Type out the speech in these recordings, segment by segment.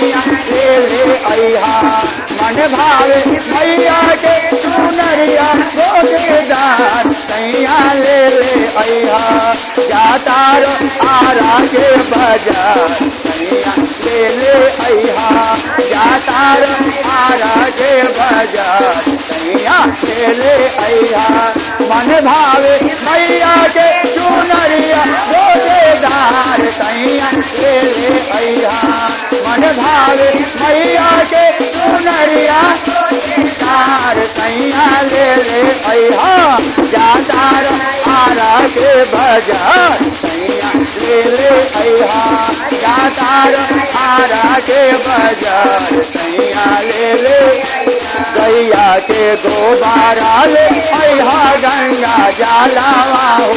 सैया ले ले अहा मन भावे मैया के चुनरिया गोटेदार सैया ले ले अहा जाता रो आरा के बाजार सैया ले ले अहा जाता रो आरा के बाजार सैया ले ले अहा मन भावे मैया के चुनरिया गोटेदार सैया ले ले अहा मन भावे मैया के चुनरिया गोटेदार सैया ले ले अहा जाता रो आरा के बाजार सैया ले ले अहा जाता रो आरा के बाजार सैया ले ले गैया के गोबारा ले अहा गंगा जलावा हो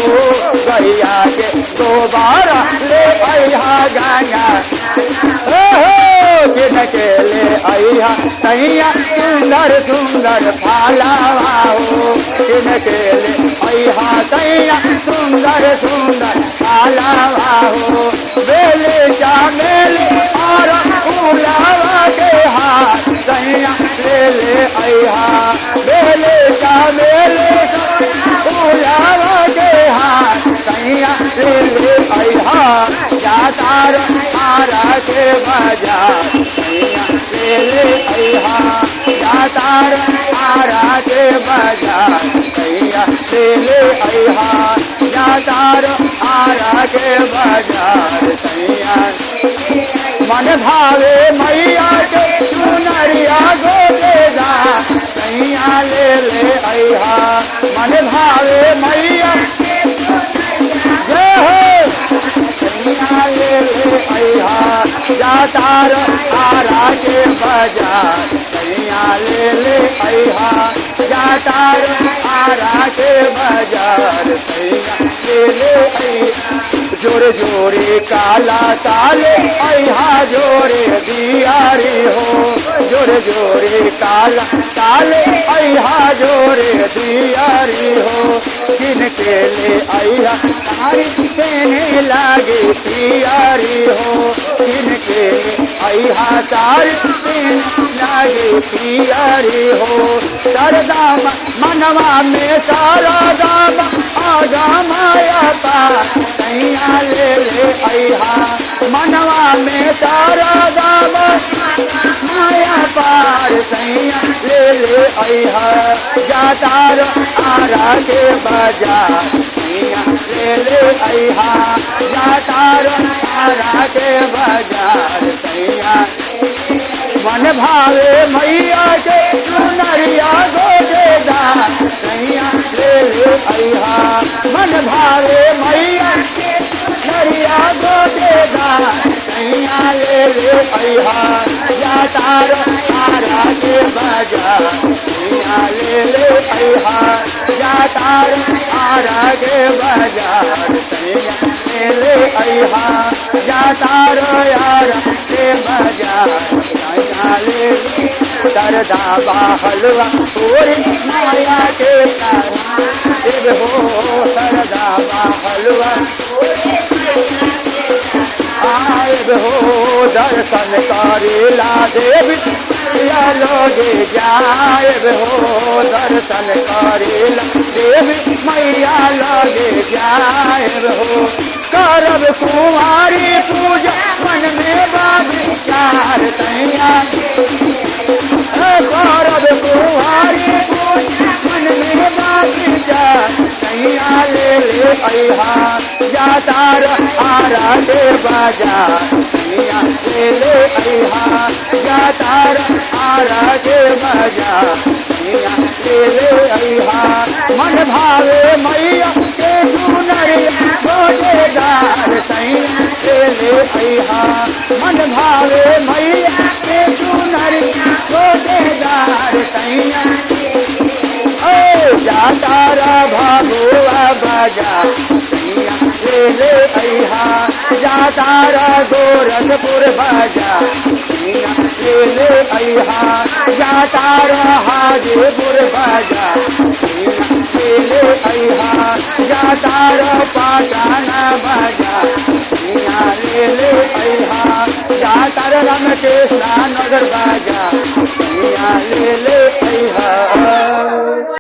गैया के गोबारा ले अहा गंगा किन के ले अहा सैया सुंदर सुंदर फालावा हो किन के ले अहा सैया सुंदर सुंदर फालावा हो बेले चामेली और फूलावा के हाथ सैया ले ले अहा बेले चामेली फूलावा के हाथ सैया ले ले अहा जाता रो आरा के बाजार सैया ले ले अहा जाता रो आरा के बाजार सैया ले ले अहा जाता रो आरा के बाजार सैया मन भावे मैया के चुनरिया गोटेदार सैया ले ले अहा मन भावे मैया सैया ले ले अहा जाता रो आरा के बाजार सैया ले ले अहा जाता रो आरा के बाजार सैया ले ले अहा जोरे जोरे काला ताले अहा जोरे दियारी हो जोरे जोरे काला ताले अहा जोरे दियारी हो किन के ले अहा तारी कहने लागे पियारी हो किन के अहा तारी कहने लागे पियारी हो सरदा मनवा में सारा दामा आगा माया पा सैया ले ले अहा मनवा में सारा दामा माया पार सैया ले ले अहा जाता रो आरा के बाजार सैया ले ले अहा जाता रो आरा के बाजार सैया मन भावे मैया के चुनरिया गोटेदार सैया ले ले अहा मन भावे मैया के चुनरिया गोटेदार सैया ले ले अहा जाता रो आरा के बाजार सैया ले ले अहा जाता रो आरा के बाजार सैया ले ले अहा जाता रो आरा के बाजार सैया ले ले सरदा हलवा पूरी माया के तारा हो सरदा हलवा आयब हो दर्शन करेला देवी या लोगे जायब हो दर्शन करेला देवी मैया लोगे जायब हो करब कुमारी पूजा मन में बाजार सैया करब कुमारी पूजा मन में बाजार सैया ले ले अहा जाता रो आरा के बाजार सैया ले ले अहा जाता रो आरा के बाजार सैया ले ले अहा मन भावे मैया के चुनरिया गोटेदार सैया ले ले अहा मन भावे मैया के चुनरिया गोटेदार सैया जाता रो भगुआ बाजार सैया ले ले अहा जाता रो गोरखपुर बाजार सैया ले ले अहा जाता हाजीपुर बाजा ले अहा जाता पाटाना बाजा ले अहा जाता रामकृष्ण नगर बाजा ले